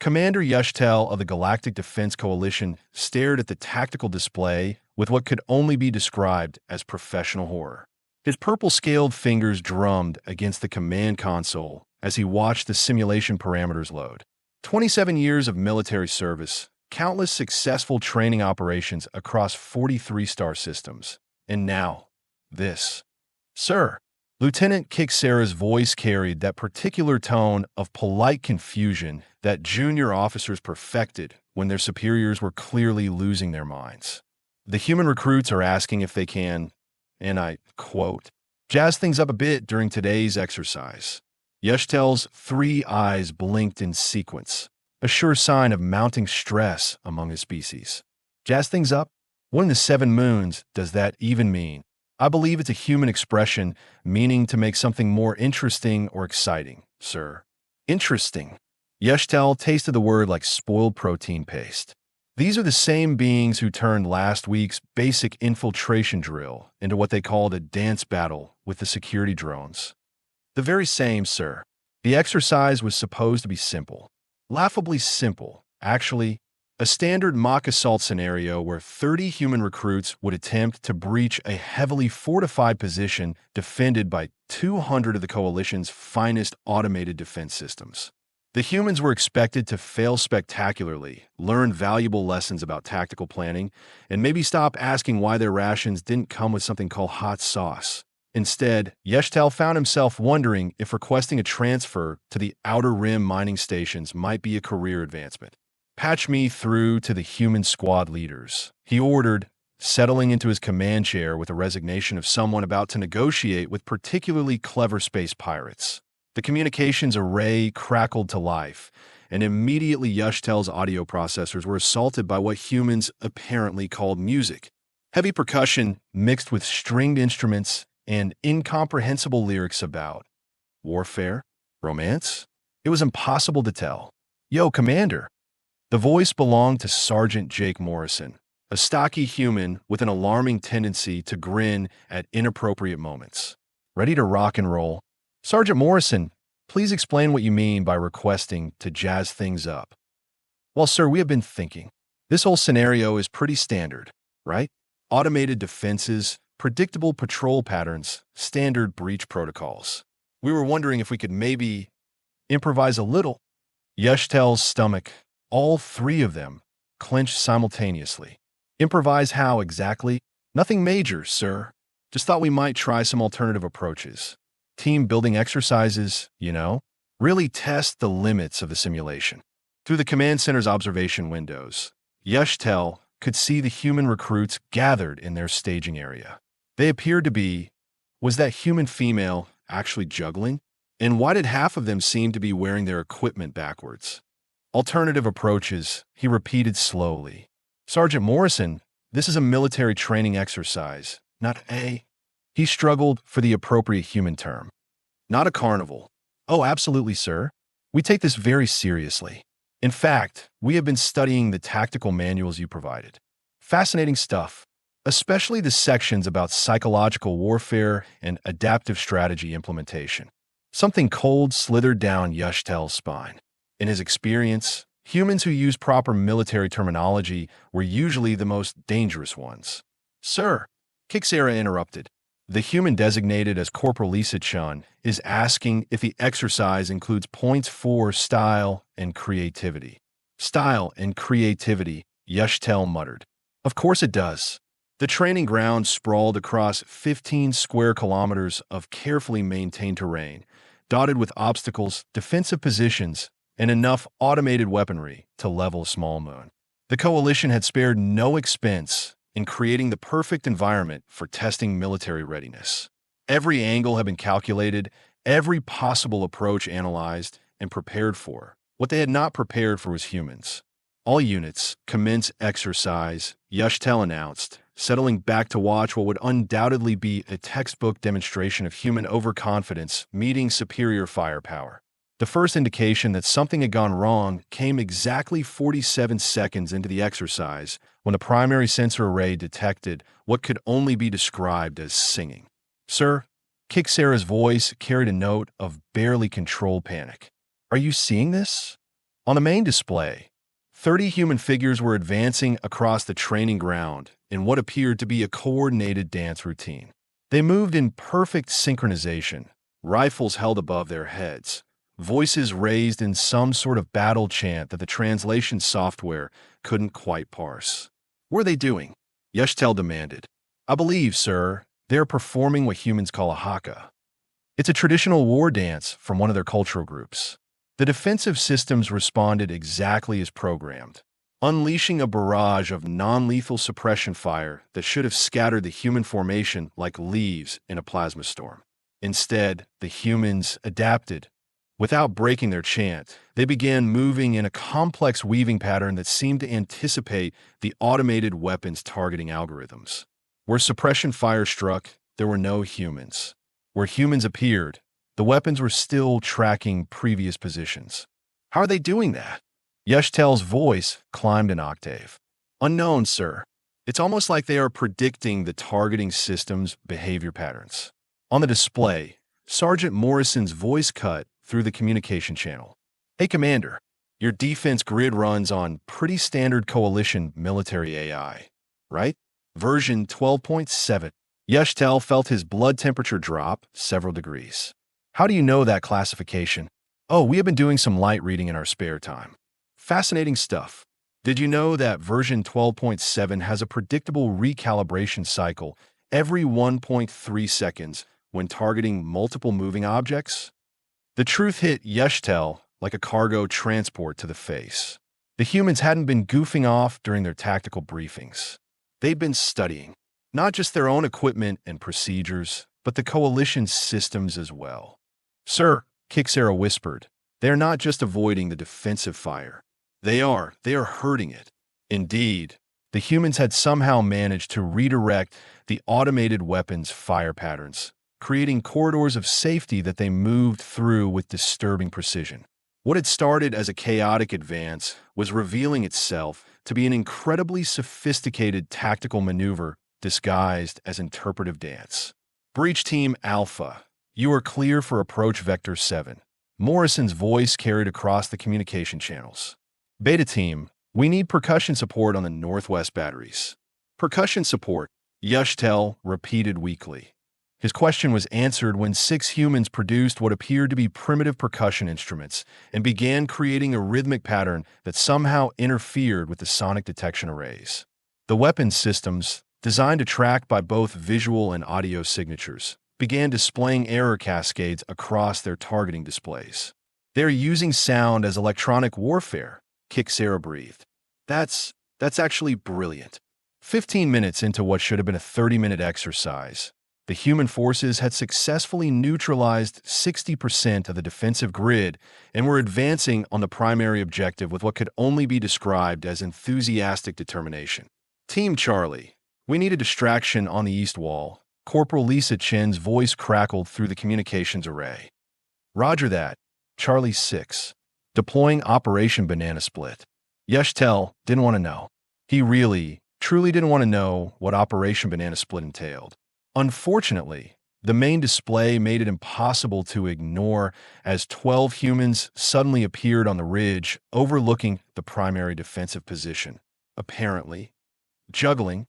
Commander Yashtel of the Galactic Defense Coalition stared at the tactical display with what could only be described as professional horror. His purple-scaled fingers drummed against the command console as he watched the simulation parameters load. 27 years of military service, countless successful training operations across 43 star systems. And now, this. Sir, Lieutenant Kixera's voice carried that particular tone of polite confusion that junior officers perfected when their superiors were clearly losing their minds. The human recruits are asking if they can, and I quote, jazz things up a bit during today's exercise. Yashtel's 3 eyes blinked in sequence, a sure sign of mounting stress among his species. Jazz things up? What in the 7 moons does that even mean? I believe it's a human expression meaning to make something more interesting or exciting, sir. Interesting. Yashtel tasted the word like spoiled protein paste. These are the same beings who turned last week's basic infiltration drill into what they called a dance battle with the security drones. The very same, sir. The exercise was supposed to be simple. Laughably simple, actually. A standard mock assault scenario where 30 human recruits would attempt to breach a heavily fortified position defended by 200 of the Coalition's finest automated defense systems. The humans were expected to fail spectacularly, learn valuable lessons about tactical planning, and maybe stop asking why their rations didn't come with something called hot sauce. Instead, Yashtel found himself wondering if requesting a transfer to the Outer Rim mining stations might be a career advancement. Patch me through to the human squad leaders, he ordered, settling into his command chair with the resignation of someone about to negotiate with particularly clever space pirates. The communications array crackled to life, and immediately Yashtel's audio processors were assaulted by what humans apparently called music. Heavy percussion mixed with stringed instruments and incomprehensible lyrics about warfare? Romance? It was impossible to tell. Yo, Commander! The voice belonged to Sergeant Jake Morrison, a stocky human with an alarming tendency to grin at inappropriate moments. Ready to rock and roll? Sergeant Morrison, please explain what you mean by requesting to jazz things up. Well, sir, we have been thinking. This whole scenario is pretty standard, right? Automated defenses, predictable patrol patterns, standard breach protocols. We were wondering if we could maybe improvise a little. Yashtel's stomach, all 3 of them, clenched simultaneously. Improvise how exactly? Nothing major, sir. Just thought we might try some alternative approaches. Team building exercises, you know? Really test the limits of the simulation. Through the command center's observation windows, Yashtel could see the human recruits gathered in their staging area. They appeared to be, was that human female actually juggling? And why did half of them seem to be wearing their equipment backwards? Alternative approaches, he repeated slowly. Sergeant Morrison, this is a military training exercise, not a... He struggled for the appropriate human term. Not a carnival. Oh, absolutely, sir. We take this very seriously. In fact, we have been studying the tactical manuals you provided. Fascinating stuff, especially the sections about psychological warfare and adaptive strategy implementation. Something cold slithered down Yashtel's spine. In his experience, humans who use proper military terminology were usually the most dangerous ones. Sir, Kixera interrupted. The human designated as Corporal Lisa-chan is asking if the exercise includes points for style and creativity. Style and creativity, Yashtel muttered. Of course it does. The training ground sprawled across 15 square kilometers of carefully maintained terrain, dotted with obstacles, defensive positions, and enough automated weaponry to level a small moon. The Coalition had spared no expense in creating the perfect environment for testing military readiness. Every angle had been calculated, every possible approach analyzed and prepared for. What they had not prepared for was humans. All units, commence exercise, Yashtel announced, settling back to watch what would undoubtedly be a textbook demonstration of human overconfidence meeting superior firepower. The first indication that something had gone wrong came exactly 47 seconds into the exercise when the primary sensor array detected what could only be described as singing. Sir, Kixera's voice carried a note of barely controlled panic. Are you seeing this? On the main display, 30 human figures were advancing across the training ground in what appeared to be a coordinated dance routine. They moved in perfect synchronization, rifles held above their heads, voices raised in some sort of battle chant that the translation software couldn't quite parse. What are they doing? Yeshtel demanded. I believe, sir, they're performing what humans call a haka. It's a traditional war dance from one of their cultural groups. The defensive systems responded exactly as programmed, unleashing a barrage of non-lethal suppression fire that should have scattered the human formation like leaves in a plasma storm. Instead, the humans adapted. Without breaking their chant, they began moving in a complex weaving pattern that seemed to anticipate the automated weapons targeting algorithms. Where suppression fire struck, there were no humans. Where humans appeared, the weapons were still tracking previous positions. How are they doing that? Yeshtel's voice climbed an octave. Unknown, sir. It's almost like they are predicting the targeting system's behavior patterns. On the display, Sergeant Morrison's voice cut through the communication channel. Hey, Commander, your defense grid runs on pretty standard coalition military AI, right? Version 12.7. Yeshtel felt his blood temperature drop several degrees. How do you know that classification? Oh, we have been doing some light reading in our spare time. Fascinating stuff. Did you know that version 12.7 has a predictable recalibration cycle every 1.3 seconds when targeting multiple moving objects? The truth hit Yeshtel like a cargo transport to the face. The humans hadn't been goofing off during their tactical briefings. They'd been studying, not just their own equipment and procedures, but the coalition's systems as well. Sir, Kixera whispered, they're not just avoiding the defensive fire. They are hurting it. Indeed, the humans had somehow managed to redirect the automated weapons' fire patterns, creating corridors of safety that they moved through with disturbing precision. What had started as a chaotic advance was revealing itself to be an incredibly sophisticated tactical maneuver disguised as interpretive dance. Breach Team Alpha, you are clear for approach Vector 7. Morrison's voice carried across the communication channels. Beta Team, we need percussion support on the northwest batteries. Percussion support, Yeshtel repeated weakly. His question was answered when 6 humans produced what appeared to be primitive percussion instruments and began creating a rhythmic pattern that somehow interfered with the sonic detection arrays. The weapons systems, designed to track by both visual and audio signatures, began displaying error cascades across their targeting displays. They're using sound as electronic warfare, Kixera breathed. That's actually brilliant. 15 minutes into what should have been a 30-minute exercise, the human forces had successfully neutralized 60% of the defensive grid and were advancing on the primary objective with what could only be described as enthusiastic determination. Team Charlie, we need a distraction on the east wall. Corporal Lisa Chen's voice crackled through the communications array. Roger that, Charlie 6. Deploying Operation Banana Split. Yeshtel didn't want to know. He really, truly didn't want to know what Operation Banana Split entailed. Unfortunately, the main display made it impossible to ignore as 12 humans suddenly appeared on the ridge overlooking the primary defensive position, apparently juggling.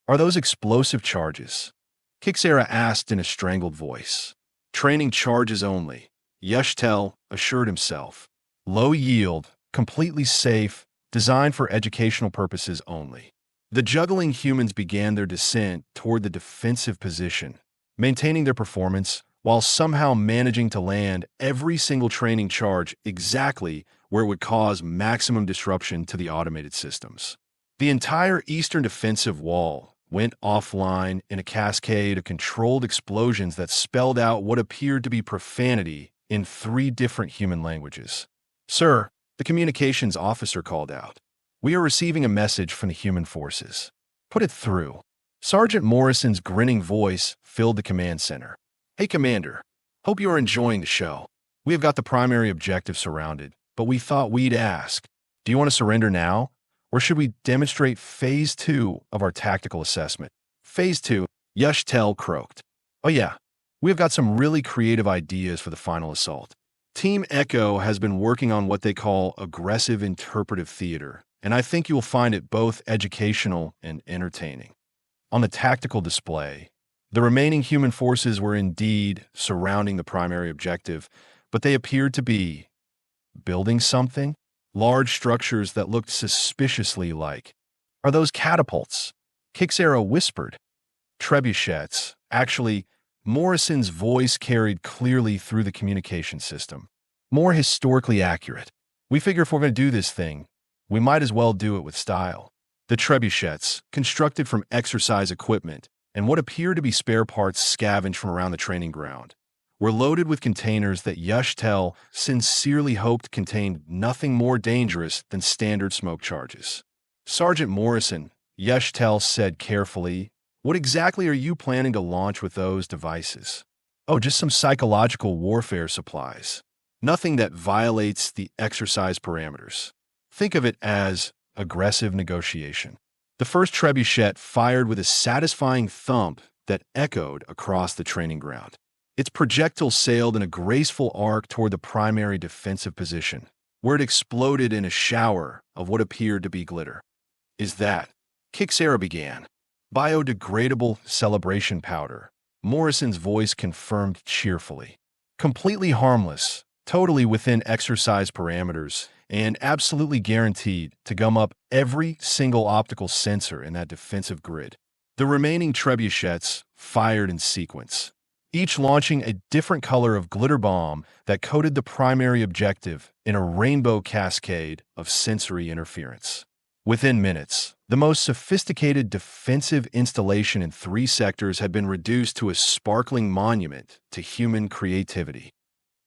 Are those explosive charges? Kixera asked in a strangled voice. Training charges only, Yeshtel assured himself. Low yield, completely safe, designed for educational purposes only. The juggling humans began their descent toward the defensive position, maintaining their performance while somehow managing to land every single training charge exactly where it would cause maximum disruption to the automated systems. The entire eastern defensive wall went offline in a cascade of controlled explosions that spelled out what appeared to be profanity in 3 different human languages. Sir, the communications officer called out. We are receiving a message from the human forces. Put it through. Sergeant Morrison's grinning voice filled the command center. Hey, Commander. Hope you are enjoying the show. We have got the primary objective surrounded, but we thought we'd ask. Do you want to surrender now? Or should we demonstrate Phase 2 of our tactical assessment? Phase 2, Yeshtel croaked. Oh yeah, we have got some really creative ideas for the final assault. Team Echo has been working on what they call aggressive interpretive theater, and I think you'll find it both educational and entertaining. On the tactical display, the remaining human forces were indeed surrounding the primary objective, but they appeared to be building something, large structures that looked suspiciously like. Are those catapults? Kixera whispered. Trebuchets. Actually, Morrison's voice carried clearly through the communication system. More historically accurate. We figure if we're going to do this thing, we might as well do it with style. The Trebuchets, constructed from exercise equipment and what appeared to be spare parts scavenged from around the training ground, were loaded with containers that Yushtel sincerely hoped contained nothing more dangerous than standard smoke charges. Sergeant Morrison, Yushtel said carefully, what exactly are you planning to launch with those devices? Oh, just some psychological warfare supplies. Nothing that violates the exercise parameters. Think of it as aggressive negotiation. The first trebuchet fired with a satisfying thump that echoed across the training ground. Its projectile sailed in a graceful arc toward the primary defensive position, where it exploded in a shower of what appeared to be glitter. Is that? Kixera began. Biodegradable celebration powder, Morrison's voice confirmed cheerfully. Completely harmless, totally within exercise parameters, and absolutely guaranteed to gum up every single optical sensor in that defensive grid. The remaining trebuchets fired in sequence, each launching a different color of glitter bomb that coated the primary objective in a rainbow cascade of sensory interference. Within minutes, the most sophisticated defensive installation in 3 sectors had been reduced to a sparkling monument to human creativity.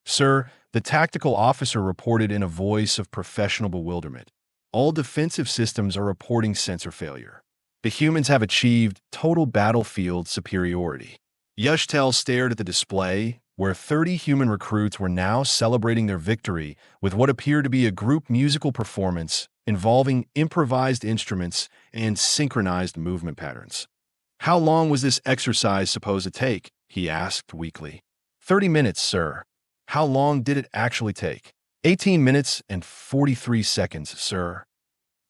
Sir, the tactical officer reported in a voice of professional bewilderment. All defensive systems are reporting sensor failure. The humans have achieved total battlefield superiority. Yushtel stared at the display, where 30 human recruits were now celebrating their victory with what appeared to be a group musical performance involving improvised instruments and synchronized movement patterns. How long was this exercise supposed to take? He asked weakly. 30 minutes, sir. How long did it actually take? 18 minutes and 43 seconds, sir.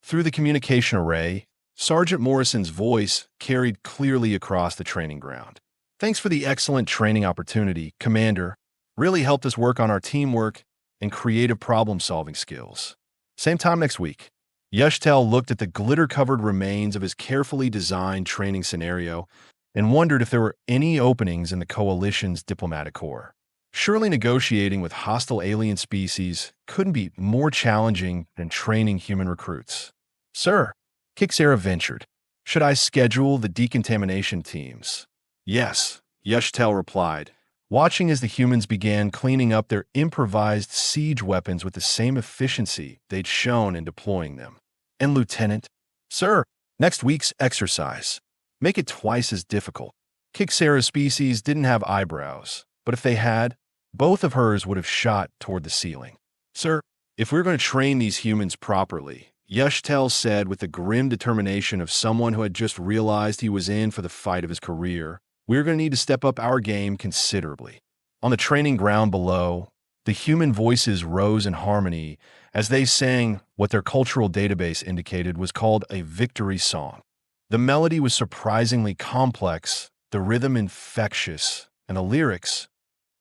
Through the communication array, Sergeant Morrison's voice carried clearly across the training ground. Thanks for the excellent training opportunity, Commander. Really helped us work on our teamwork and creative problem-solving skills. Same time next week. Yushtel looked at the glitter-covered remains of his carefully designed training scenario and wondered if there were any openings in the Coalition's diplomatic corps. Surely negotiating with hostile alien species couldn't be more challenging than training human recruits. Sir, Kixera ventured. Should I schedule the decontamination teams? Yes, Yushtel replied, watching as the humans began cleaning up their improvised siege weapons with the same efficiency they'd shown in deploying them. And Lieutenant, sir, next week's exercise. Make it twice as difficult. Kixera's species didn't have eyebrows, but if they had, both of hers would have shot toward the ceiling. Sir, if we're going to train these humans properly, Yushtel said with the grim determination of someone who had just realized he was in for the fight of his career, we're going to need to step up our game considerably. On the training ground below, the human voices rose in harmony as they sang what their cultural database indicated was called a victory song. The melody was surprisingly complex, the rhythm infectious, and the lyrics,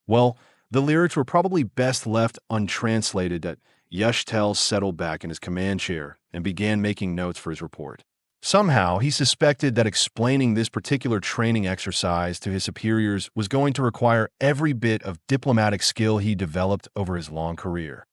well, the lyrics were probably best left untranslated that Yushtel settled back in his command chair and began making notes for his report. Somehow, he suspected that explaining this particular training exercise to his superiors was going to require every bit of diplomatic skill he developed over his long career.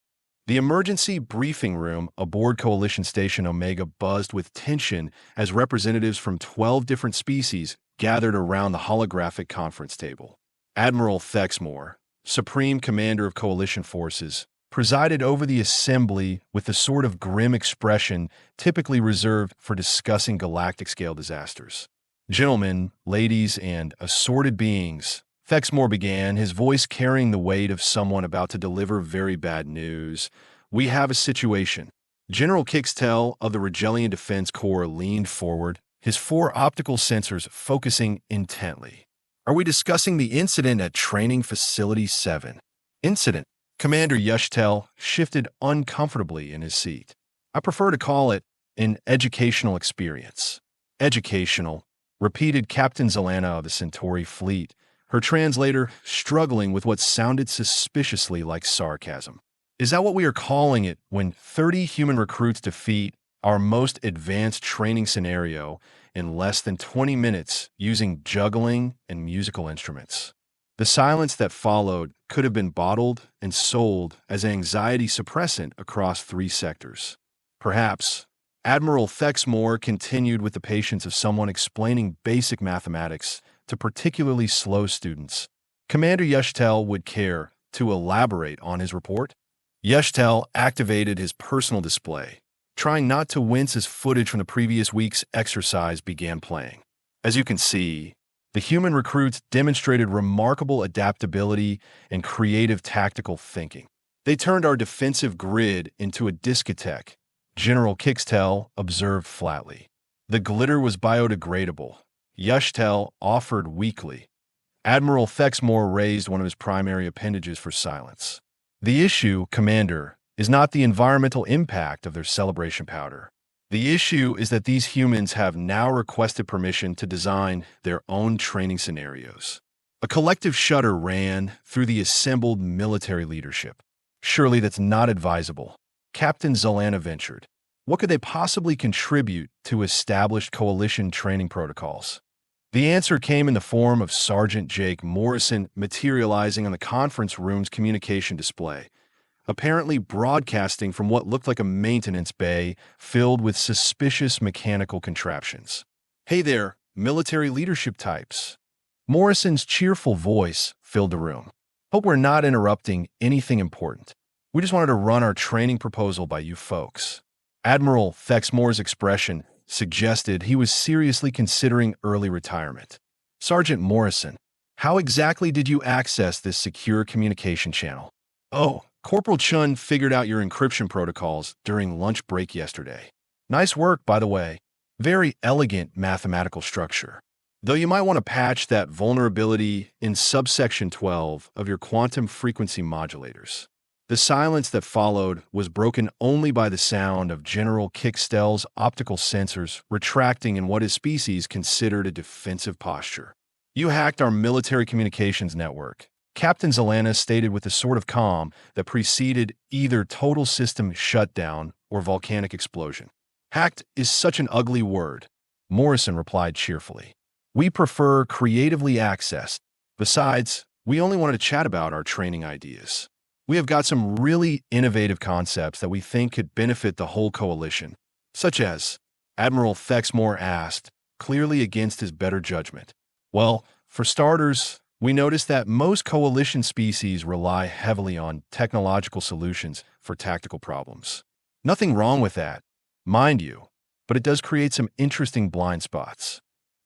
The emergency briefing room aboard Coalition Station Omega buzzed with tension as representatives from 12 different species gathered around the holographic conference table. Admiral Thexmore, Supreme Commander of Coalition Forces, presided over the assembly with the sort of grim expression typically reserved for discussing galactic-scale disasters. Gentlemen, ladies, and assorted beings, Thexmore began, his voice carrying the weight of someone about to deliver very bad news. We have a situation. General Kixtel of the Regelian Defense Corps leaned forward, his 4 optical sensors focusing intently. Are we discussing the incident at Training Facility 7? Incident? Commander Yushtel shifted uncomfortably in his seat. I prefer to call it an educational experience. Educational, repeated Captain Zelana of the Centauri fleet, her translator struggling with what sounded suspiciously like sarcasm. Is that what we are calling it when 30 human recruits defeat our most advanced training scenario in less than 20 minutes using juggling and musical instruments? The silence that followed could have been bottled and sold as anxiety suppressant across 3 sectors. Perhaps Admiral Thexmore continued with the patience of someone explaining basic mathematics to particularly slow students. Commander Yushtel would care to elaborate on his report. Yushtel activated his personal display, trying not to wince as footage from the previous week's exercise began playing. As you can see, the human recruits demonstrated remarkable adaptability and creative tactical thinking. They turned our defensive grid into a discotheque, General Kixtel observed flatly. The glitter was biodegradable, Yushtel offered weakly. Admiral Thexmore raised one of his primary appendages for silence. The issue, Commander, is not the environmental impact of their celebration powder. The issue is that these humans have now requested permission to design their own training scenarios. A collective shudder ran through the assembled military leadership. Surely that's not advisable. Captain Zelana ventured. What could they possibly contribute to established coalition training protocols? The answer came in the form of Sergeant Jake Morrison materializing on the conference room's communication display, apparently broadcasting from what looked like a maintenance bay filled with suspicious mechanical contraptions. Hey there, military leadership types. Morrison's cheerful voice filled the room. Hope we're not interrupting anything important. We just wanted to run our training proposal by you folks. Admiral Thexmore's expression suggested he was seriously considering early retirement. Sergeant Morrison, how exactly did you access this secure communication channel? Oh, Corporal Chun figured out your encryption protocols during lunch break yesterday. Nice work, by the way. Very elegant mathematical structure. Though you might want to patch that vulnerability in subsection 12 of your quantum frequency modulators. The silence that followed was broken only by the sound of General Kixtel's optical sensors retracting in what his species considered a defensive posture. You hacked our military communications network, Captain Zelana stated with the sort of calm that preceded either total system shutdown or volcanic explosion. Hacked is such an ugly word, Morrison replied cheerfully. We prefer creatively accessed. Besides, we only wanted to chat about our training ideas. We have got some really innovative concepts that we think could benefit the whole coalition, such as, Admiral Thexmore asked, clearly against his better judgment. Well, for starters, we noticed that most coalition species rely heavily on technological solutions for tactical problems. Nothing wrong with that, mind you, but it does create some interesting blind spots.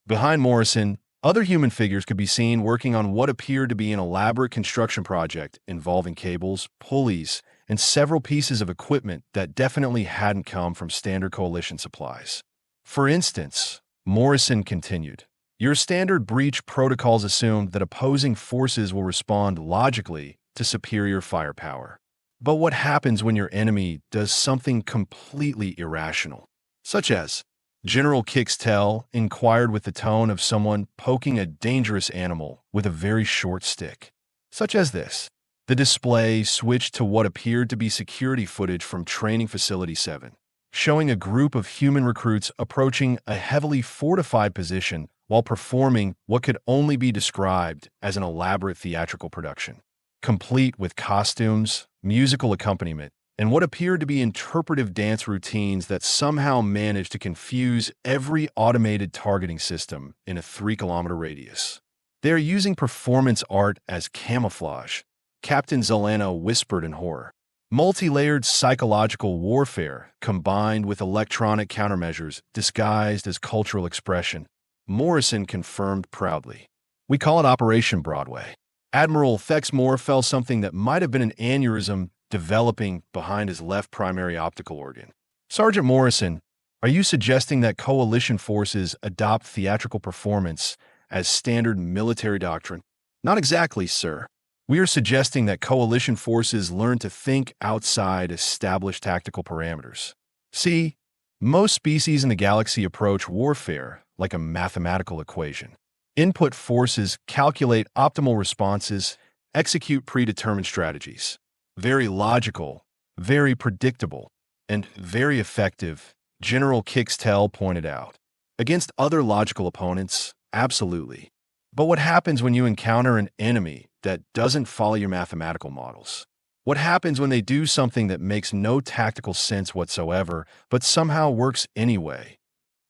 Behind Morrison, other human figures could be seen working on what appeared to be an elaborate construction project involving cables, pulleys, and several pieces of equipment that definitely hadn't come from standard coalition supplies. For instance, Morrison continued, your standard breach protocols assumed that opposing forces will respond logically to superior firepower. But what happens when your enemy does something completely irrational, such as General Kixtel inquired with the tone of someone poking a dangerous animal with a very short stick. Such as this. The display switched to what appeared to be security footage from Training Facility 7, showing a group of human recruits approaching a heavily fortified position while performing what could only be described as an elaborate theatrical production, complete with costumes, musical accompaniment, and what appeared to be interpretive dance routines that somehow managed to confuse every automated targeting system in a 3-kilometer radius. They are using performance art as camouflage, Captain Zelana whispered in horror. Multi-layered psychological warfare combined with electronic countermeasures disguised as cultural expression, Morrison confirmed proudly. We call it Operation Broadway. Admiral Thexmore felt something that might have been an aneurysm developing behind his left primary optical organ. Sergeant Morrison, are you suggesting that coalition forces adopt theatrical performance as standard military doctrine? Not exactly, sir. We are suggesting that coalition forces learn to think outside established tactical parameters. See, most species in the galaxy approach warfare like a mathematical equation. Input forces calculate optimal responses, execute predetermined strategies. Very logical, very predictable, and very effective, General Kixtel pointed out. Against other logical opponents, absolutely. But what happens when you encounter an enemy that doesn't follow your mathematical models? What happens when they do something that makes no tactical sense whatsoever, but somehow works anyway?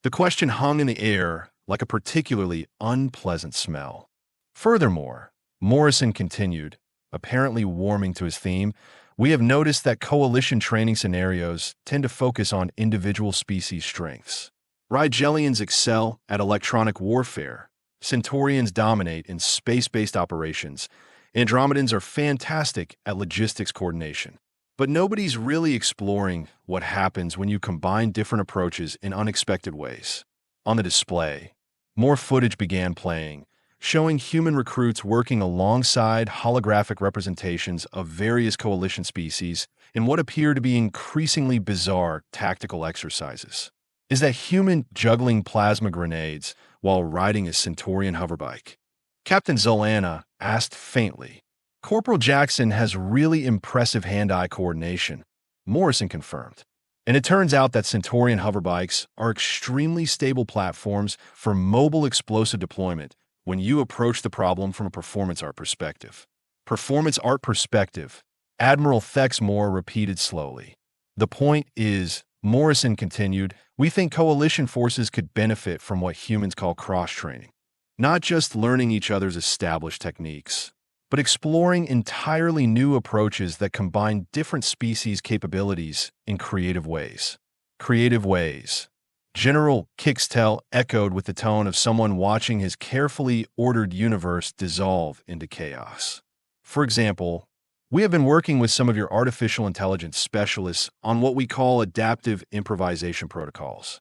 The question hung in the air like a particularly unpleasant smell. Furthermore, Morrison continued, apparently warming to his theme, we have noticed that coalition training scenarios tend to focus on individual species strengths. Rigelians excel at electronic warfare. Centaurians dominate in space-based operations. Andromedans are fantastic at logistics coordination. But nobody's really exploring what happens when you combine different approaches in unexpected ways. On the display, more footage began playing, showing human recruits working alongside holographic representations of various coalition species in what appear to be increasingly bizarre tactical exercises. Is that human juggling plasma grenades while riding a Centaurian hoverbike? Captain Zolana asked faintly. Corporal Jackson has really impressive hand-eye coordination, Morrison confirmed. And it turns out that Centaurian hoverbikes are extremely stable platforms for mobile explosive deployment when you approach the problem from a performance art perspective. Performance art perspective, Admiral Thexmore repeated slowly. The point is, Morrison continued, we think coalition forces could benefit from what humans call cross-training. Not just learning each other's established techniques, but exploring entirely new approaches that combine different species' capabilities in creative ways. Creative ways. General Kixtel echoed with the tone of someone watching his carefully ordered universe dissolve into chaos. For example, we have been working with some of your artificial intelligence specialists on what we call adaptive improvisation protocols.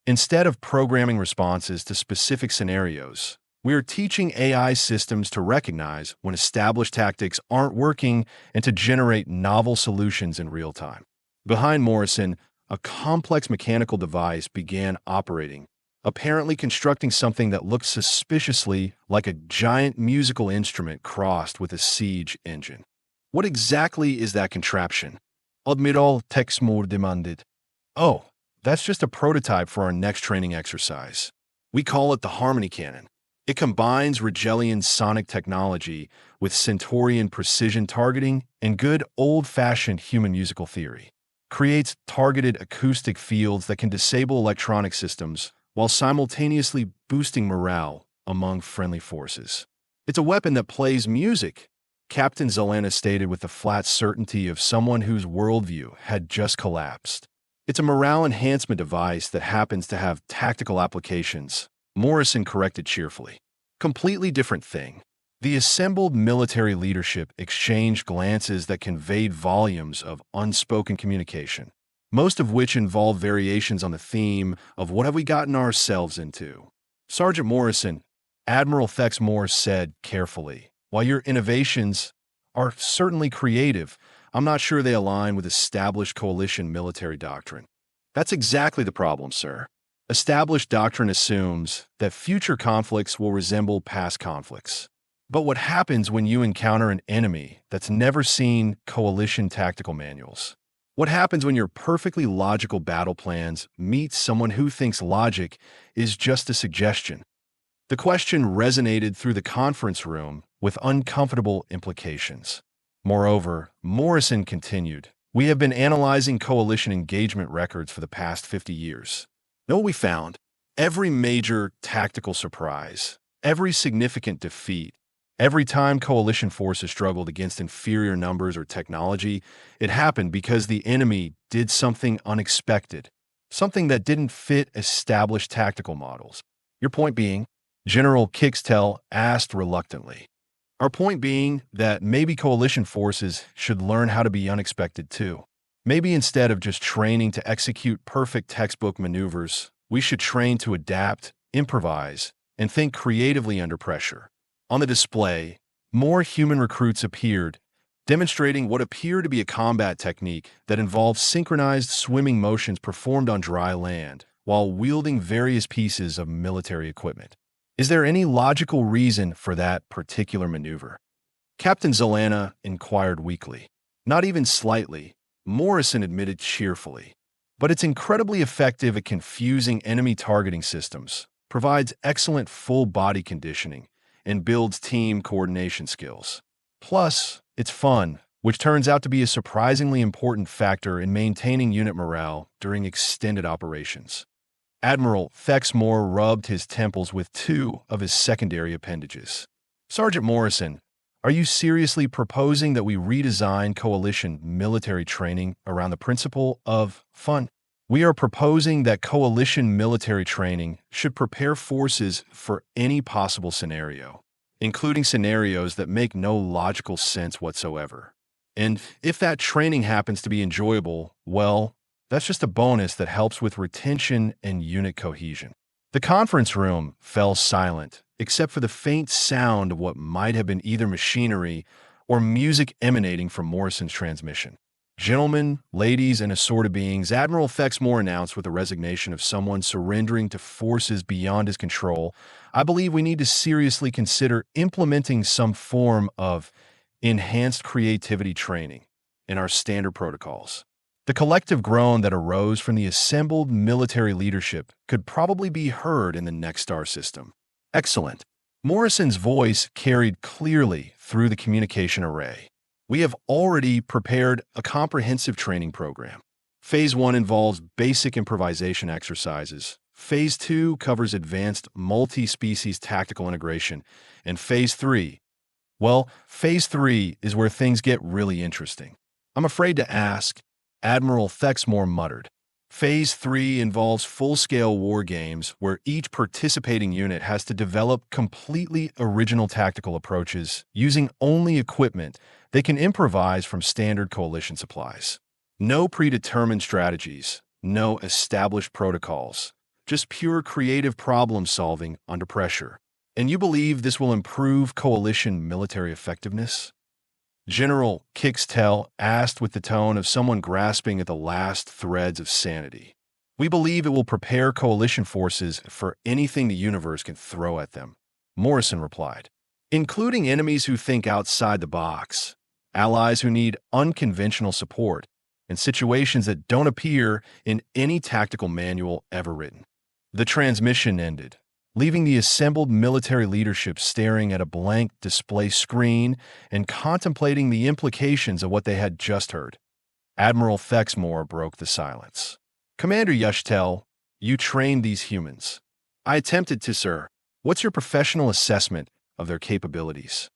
Instead of programming responses to specific scenarios, we are teaching AI systems to recognize when established tactics aren't working and to generate novel solutions in real time. Behind Morrison, a complex mechanical device began operating, apparently constructing something that looked suspiciously like a giant musical instrument crossed with a siege engine. What exactly is that contraption? Admiral Texmore demanded. Oh, that's just a prototype for our next training exercise. We call it the Harmony Cannon. It combines Rigelian sonic technology with Centaurian precision targeting and good old-fashioned human musical theory. Creates targeted acoustic fields that can disable electronic systems while simultaneously boosting morale among friendly forces. It's a weapon that plays music, Captain Zolana stated with the flat certainty of someone whose worldview had just collapsed. It's a morale enhancement device that happens to have tactical applications, Morrison corrected cheerfully. Completely different thing. The assembled military leadership exchanged glances that conveyed volumes of unspoken communication, most of which involved variations on the theme of what have we gotten ourselves into. Sergeant Morrison, Admiral Thexmore said carefully, while your innovations are certainly creative, I'm not sure they align with established coalition military doctrine. That's exactly the problem, sir. Established doctrine assumes that future conflicts will resemble past conflicts. But what happens when you encounter an enemy that's never seen coalition tactical manuals? What happens when your perfectly logical battle plans meet someone who thinks logic is just a suggestion? The question resonated through the conference room with uncomfortable implications. Moreover, Morrison continued, we have been analyzing coalition engagement records for the past 50 years. Know what we found? Every major tactical surprise, every significant defeat, every time coalition forces struggled against inferior numbers or technology, it happened because the enemy did something unexpected, something that didn't fit established tactical models. Your point being? General Kixtel asked reluctantly. Our point being that maybe coalition forces should learn how to be unexpected too. Maybe instead of just training to execute perfect textbook maneuvers, we should train to adapt, improvise, and think creatively under pressure. On the display, more human recruits appeared, demonstrating what appeared to be a combat technique that involved synchronized swimming motions performed on dry land while wielding various pieces of military equipment. Is there any logical reason for that particular maneuver? Captain Zelana inquired weakly. Not even slightly, Morrison admitted cheerfully. But it's incredibly effective at confusing enemy targeting systems, provides excellent full-body conditioning, and builds team coordination skills. Plus, it's fun, which turns out to be a surprisingly important factor in maintaining unit morale during extended operations. Admiral Thexmore rubbed his temples with two of his secondary appendages. Sergeant Morrison, are you seriously proposing that we redesign coalition military training around the principle of fun? We are proposing that coalition military training should prepare forces for any possible scenario, including scenarios that make no logical sense whatsoever. And if that training happens to be enjoyable, well, that's just a bonus that helps with retention and unit cohesion. The conference room fell silent, except for the faint sound of what might have been either machinery or music emanating from Morrison's transmission. Gentlemen, ladies, and assorted beings, Admiral Thexmore announced with the resignation of someone surrendering to forces beyond his control, I believe we need to seriously consider implementing some form of enhanced creativity training in our standard protocols. The collective groan that arose from the assembled military leadership could probably be heard in the next star system. Excellent. Morrison's voice carried clearly through the communication array. We have already prepared a comprehensive training program. Phase 1 involves basic improvisation exercises. Phase 2 covers advanced multi-species tactical integration. And Phase 3 is where things get really interesting. I'm afraid to ask, Admiral Thexmore muttered. Phase 3 involves full-scale war games where each participating unit has to develop completely original tactical approaches using only equipment they can improvise from standard coalition supplies. No predetermined strategies, no established protocols, just pure creative problem-solving under pressure. And you believe this will improve coalition military effectiveness? General Kixtel asked with the tone of someone grasping at the last threads of sanity. We believe it will prepare coalition forces for anything the universe can throw at them, Morrison replied, including enemies who think outside the box, allies who need unconventional support, and situations that don't appear in any tactical manual ever written. The transmission ended, leaving the assembled military leadership staring at a blank display screen and contemplating the implications of what they had just heard. Admiral Thexmore broke the silence. Commander Yushtel, you trained these humans. I attempted to, sir. What's your professional assessment of their capabilities?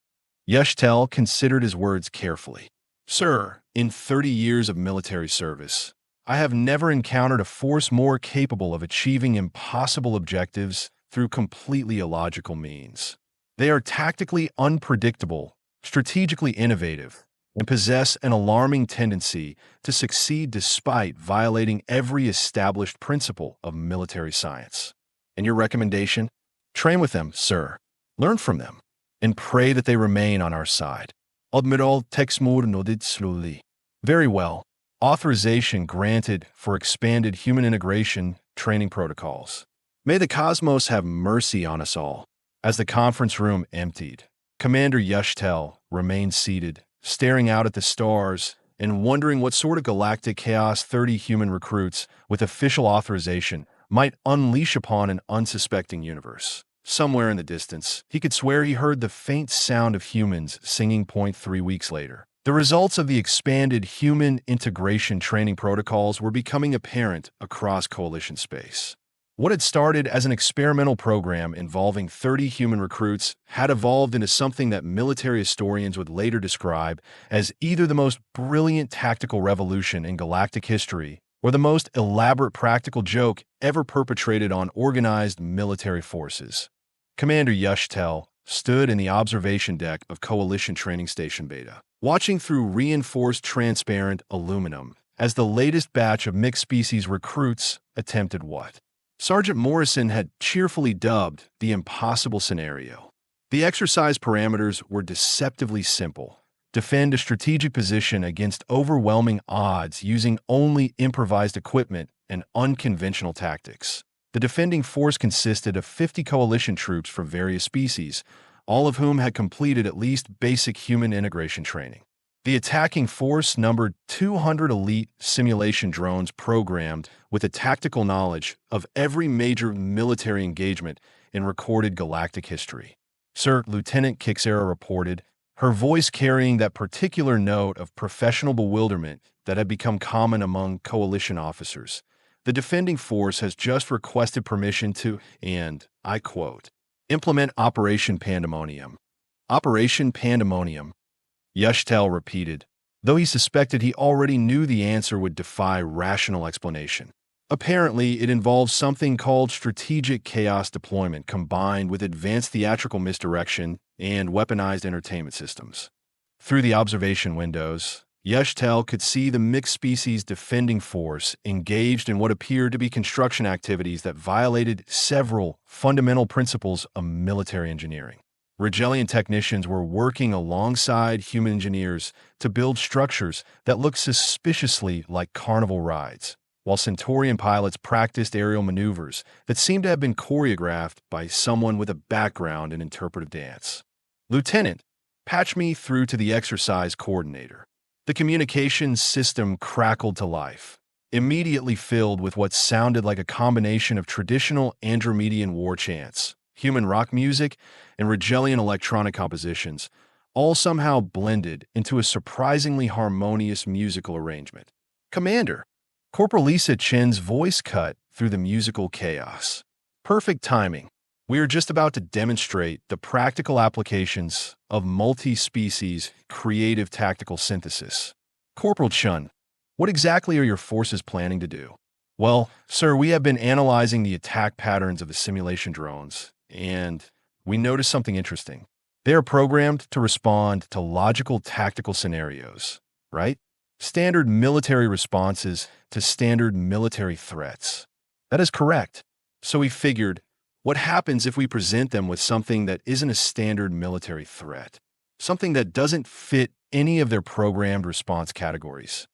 Yushtel considered his words carefully. Sir, in 30 years of military service, I have never encountered a force more capable of achieving impossible objectives through completely illogical means. They are tactically unpredictable, strategically innovative, and possess an alarming tendency to succeed despite violating every established principle of military science. And your recommendation? Train with them, sir. Learn from them, and pray that they remain on our side. Admiral Thexmore nodded slowly. Very well. Authorization granted for expanded human integration training protocols. May the cosmos have mercy on us all. As the conference room emptied, Commander Yushtel remained seated, staring out at the stars and wondering what sort of galactic chaos 30 human recruits with official authorization might unleash upon an unsuspecting universe. Somewhere in the distance, he could swear he heard the faint sound of humans singing point 3 weeks later. The results of the expanded human integration training protocols were becoming apparent across coalition space. What had started as an experimental program involving 30 human recruits had evolved into something that military historians would later describe as either the most brilliant tactical revolution in galactic history or the most elaborate practical joke ever perpetrated on organized military forces. Commander Yushtel stood in the observation deck of Coalition Training Station Beta, watching through reinforced transparent aluminum as the latest batch of mixed-species recruits attempted what Sergeant Morrison had cheerfully dubbed the impossible scenario. The exercise parameters were deceptively simple. Defend a strategic position against overwhelming odds using only improvised equipment and unconventional tactics. The defending force consisted of 50 coalition troops from various species, all of whom had completed at least basic human integration training. The attacking force numbered 200 elite simulation drones programmed with a tactical knowledge of every major military engagement in recorded galactic history. Sir, Lieutenant Kixera reported, her voice carrying that particular note of professional bewilderment that had become common among coalition officers. The defending force has just requested permission to, and I quote, implement Operation Pandemonium. Operation Pandemonium, Yashtel repeated, though he suspected he already knew the answer would defy rational explanation. Apparently, it involves something called strategic chaos deployment combined with advanced theatrical misdirection and weaponized entertainment systems. Through the observation windows, Yashtel could see the mixed-species defending force engaged in what appeared to be construction activities that violated several fundamental principles of military engineering. Rigelian technicians were working alongside human engineers to build structures that looked suspiciously like carnival rides, while Centaurian pilots practiced aerial maneuvers that seemed to have been choreographed by someone with a background in interpretive dance. Lieutenant, patch me through to the exercise coordinator. The communications system crackled to life, immediately filled with what sounded like a combination of traditional Andromedan war chants, human rock music, and Rigelian electronic compositions, all somehow blended into a surprisingly harmonious musical arrangement. Commander, Corporal Lisa Chen's voice cut through the musical chaos. Perfect timing. We are just about to demonstrate the practical applications of multi-species creative tactical synthesis. Corporal Chun, what exactly are your forces planning to do? Well, sir, we have been analyzing the attack patterns of the simulation drones, and we noticed something interesting. They are programmed to respond to logical tactical scenarios, right? Standard military responses to standard military threats. That is correct. So we figured, what happens if we present them with something that isn't a standard military threat? Something that doesn't fit any of their programmed response categories.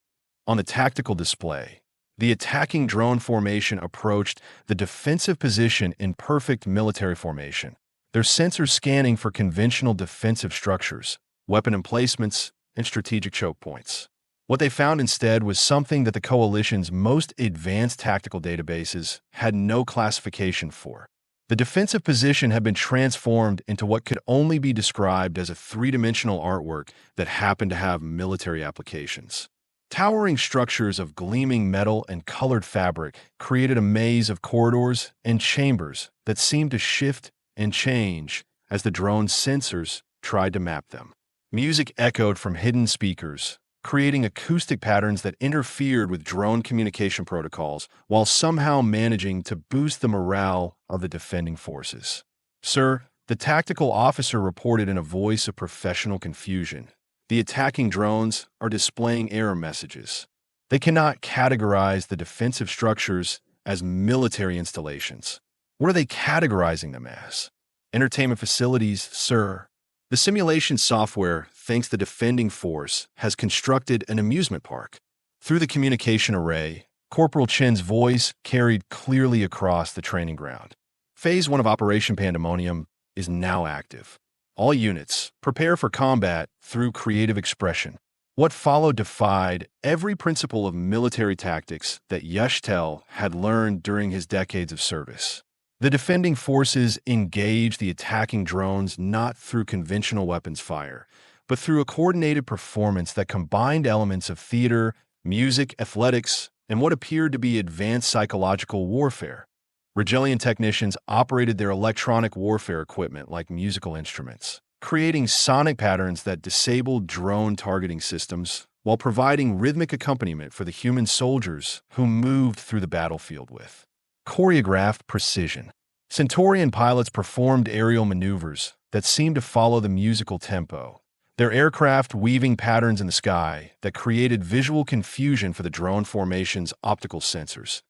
On the tactical display, the attacking drone formation approached the defensive position in perfect military formation, their sensors scanning for conventional defensive structures, weapon emplacements, and strategic choke points. What they found instead was something that the coalition's most advanced tactical databases had no classification for. The defensive position had been transformed into what could only be described as a three-dimensional artwork that happened to have military applications. Towering structures of gleaming metal and colored fabric created a maze of corridors and chambers that seemed to shift and change as the drone's sensors tried to map them. Music echoed from hidden speakers, creating acoustic patterns that interfered with drone communication protocols while somehow managing to boost the morale of the defending forces. Sir, the tactical officer reported in a voice of professional confusion. The attacking drones are displaying error messages. They cannot categorize the defensive structures as military installations. What are they categorizing them as? Entertainment facilities, sir. The simulation software thinks the defending force has constructed an amusement park. Through the communication array, Corporal Chen's voice carried clearly across the training ground. Phase 1 of Operation Pandemonium is now active. All units, prepare for combat through creative expression. What followed defied every principle of military tactics that Yashtel had learned during his decades of service. The defending forces engaged the attacking drones not through conventional weapons fire, but through a coordinated performance that combined elements of theater, music, athletics, and what appeared to be advanced psychological warfare. Rigelian technicians operated their electronic warfare equipment like musical instruments, creating sonic patterns that disabled drone targeting systems while providing rhythmic accompaniment for the human soldiers who moved through the battlefield with choreographed precision. Centaurian pilots performed aerial maneuvers that seemed to follow the musical tempo, their aircraft weaving patterns in the sky that created visual confusion for the drone formation's optical sensors.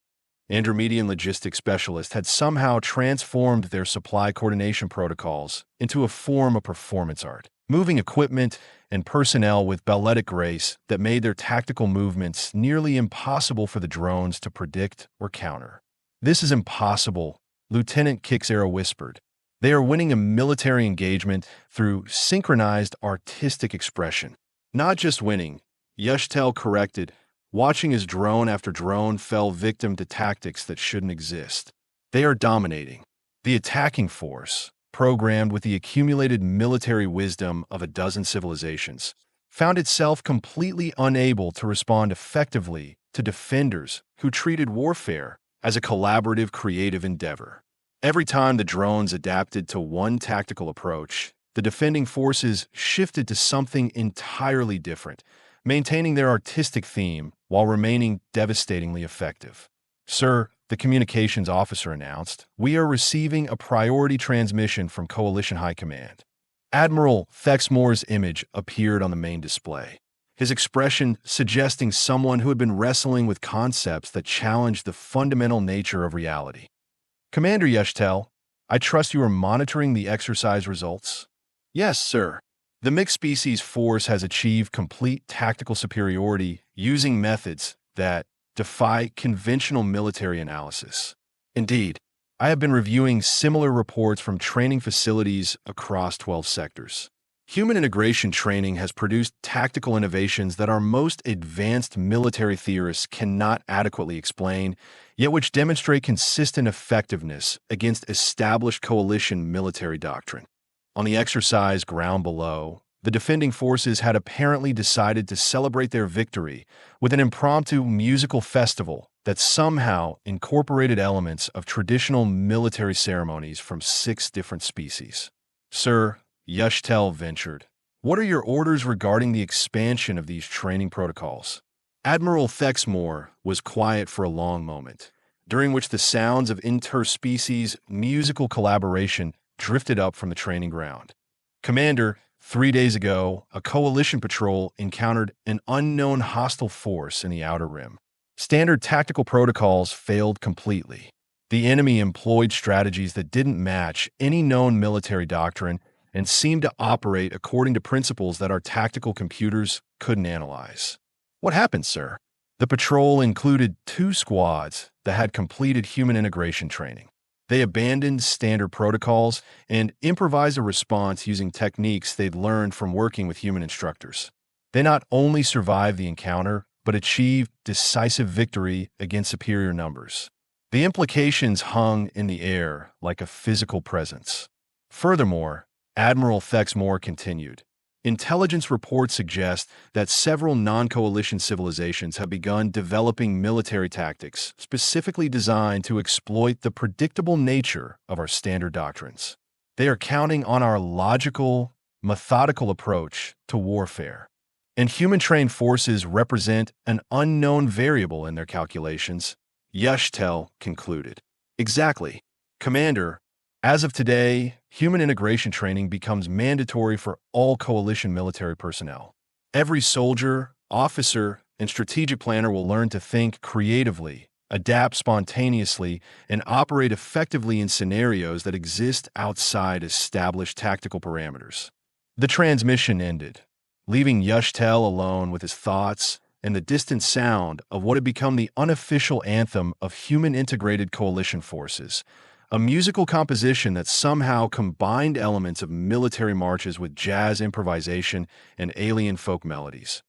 Andromedian logistics specialists had somehow transformed their supply coordination protocols into a form of performance art, moving equipment and personnel with balletic grace that made their tactical movements nearly impossible for the drones to predict or counter. "This is impossible," Lieutenant Kixera whispered. "They are winning a military engagement through synchronized artistic expression." "Not just winning," Yushtel corrected, watching as drone after drone fell victim to tactics that shouldn't exist. "They are dominating." The attacking force, programmed with the accumulated military wisdom of a dozen civilizations, found itself completely unable to respond effectively to defenders who treated warfare as a collaborative creative endeavor. Every time the drones adapted to one tactical approach, the defending forces shifted to something entirely different, maintaining their artistic theme while remaining devastatingly effective. "Sir," the communications officer announced, "we are receiving a priority transmission from Coalition High Command." Admiral Thexmore's image appeared on the main display, his expression suggesting someone who had been wrestling with concepts that challenged the fundamental nature of reality. "Commander Yushtel, I trust you are monitoring the exercise results?" "Yes, sir. The mixed-species force has achieved complete tactical superiority using methods that defy conventional military analysis." "Indeed, I have been reviewing similar reports from training facilities across 12 sectors. Human integration training has produced tactical innovations that our most advanced military theorists cannot adequately explain, yet which demonstrate consistent effectiveness against established coalition military doctrine." On the exercise ground below, the defending forces had apparently decided to celebrate their victory with an impromptu musical festival that somehow incorporated elements of traditional military ceremonies from 6 different species. "Sir," Yushtel ventured, "what are your orders regarding the expansion of these training protocols?" Admiral Thexmore was quiet for a long moment, during which the sounds of interspecies musical collaboration drifted up from the training ground. "Commander, 3 days ago, a coalition patrol encountered an unknown hostile force in the Outer Rim. Standard tactical protocols failed completely. The enemy employed strategies that didn't match any known military doctrine and seemed to operate according to principles that our tactical computers couldn't analyze." "What happened, sir?" "The patrol included 2 squads that had completed human integration training. They abandoned standard protocols and improvised a response using techniques they'd learned from working with human instructors. They not only survived the encounter, but achieved decisive victory against superior numbers. The implications hung in the air like a physical presence." Furthermore, Admiral Thexmore continued, "Intelligence reports suggest that several non-coalition civilizations have begun developing military tactics specifically designed to exploit the predictable nature of our standard doctrines. They are counting on our logical, methodical approach to warfare. And human-trained forces represent an unknown variable in their calculations," Yushtel concluded. "Exactly. Commander, as of today, human integration training becomes mandatory for all coalition military personnel. Every soldier, officer, and strategic planner will learn to think creatively, adapt spontaneously, and operate effectively in scenarios that exist outside established tactical parameters." The transmission ended, leaving Yushtel alone with his thoughts and the distant sound of what had become the unofficial anthem of human integrated coalition forces, a musical composition that somehow combined elements of military marches with jazz improvisation and alien folk melodies.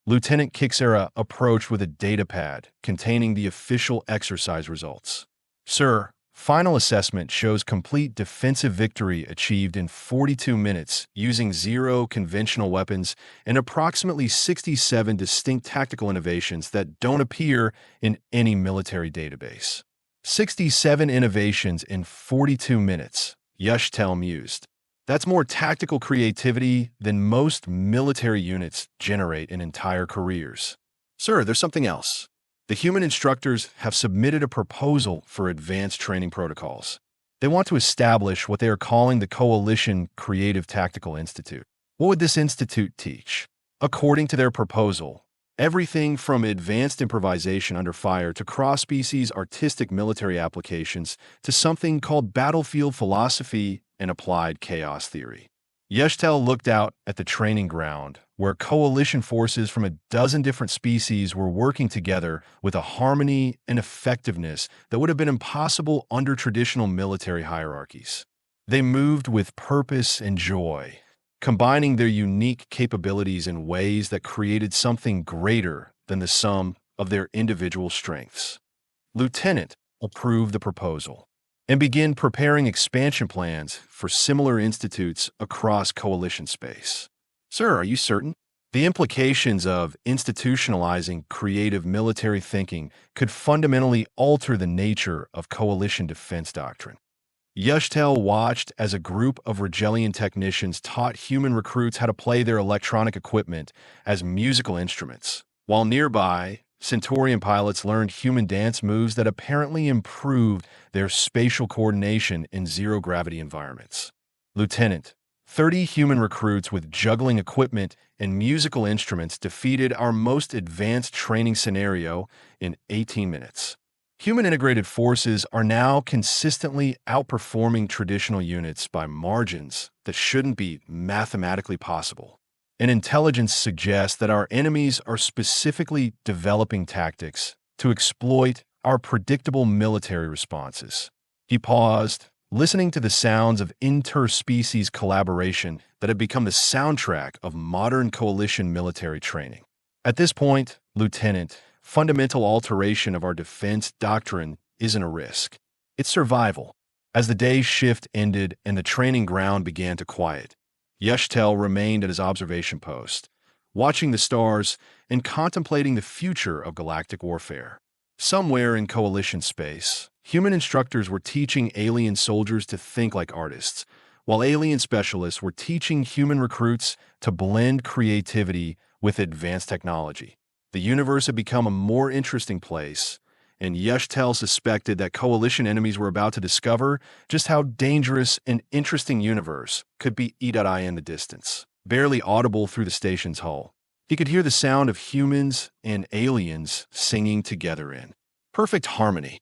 Lieutenant Kixera approached with a datapad containing the official exercise results. "Sir, final assessment shows complete defensive victory achieved in 42 minutes using 0 conventional weapons and approximately 67 distinct tactical innovations that don't appear in any military database." 67 innovations in 42 minutes, Yushtel mused. "That's more tactical creativity than most military units generate in entire careers." "Sir, there's something else. The human instructors have submitted a proposal for advanced training protocols. They want to establish what they are calling the Coalition Creative Tactical Institute. What would this institute teach? According to their proposal, Everything from advanced improvisation under fire to cross-species artistic military applications to something called battlefield philosophy and applied chaos theory. Yeshtel looked out at the training ground, where coalition forces from a dozen different species were working together with a harmony and effectiveness that would have been impossible under traditional military hierarchies. They moved with purpose and joy, combining their unique capabilities in ways that created something greater than the sum of their individual strengths. Lieutenant approved the proposal and began preparing expansion plans for similar institutes across coalition space. Sir, are you certain? The implications of institutionalizing creative military thinking could fundamentally alter the nature of coalition defense doctrine. Yeshtel watched as a group of Rigelian technicians taught human recruits how to play their electronic equipment as musical instruments, while nearby, Centaurian pilots learned human dance moves that apparently improved their spatial coordination in zero-gravity environments. Lieutenant, 30 human recruits with juggling equipment and musical instruments defeated our most advanced training scenario in 18 minutes. Human integrated forces are now consistently outperforming traditional units by margins that shouldn't be mathematically possible. And intelligence suggests that our enemies are specifically developing tactics to exploit our predictable military responses. He paused, listening to the sounds of interspecies collaboration that had become the soundtrack of modern coalition military training. At this point, Lieutenant, fundamental alteration of our defense doctrine isn't a risk. It's survival. As the day's shift ended and the training ground began to quiet, Yeshtel remained at his observation post, watching the stars and contemplating the future of galactic warfare. Somewhere in coalition space, human instructors were teaching alien soldiers to think like artists, while alien specialists were teaching human recruits to blend creativity with advanced technology. The universe had become a more interesting place, and Yeshtel suspected that coalition enemies were about to discover just how dangerous an interesting universe could be. In the distance, barely audible through the station's hull. He could hear the sound of humans and aliens singing together in perfect harmony.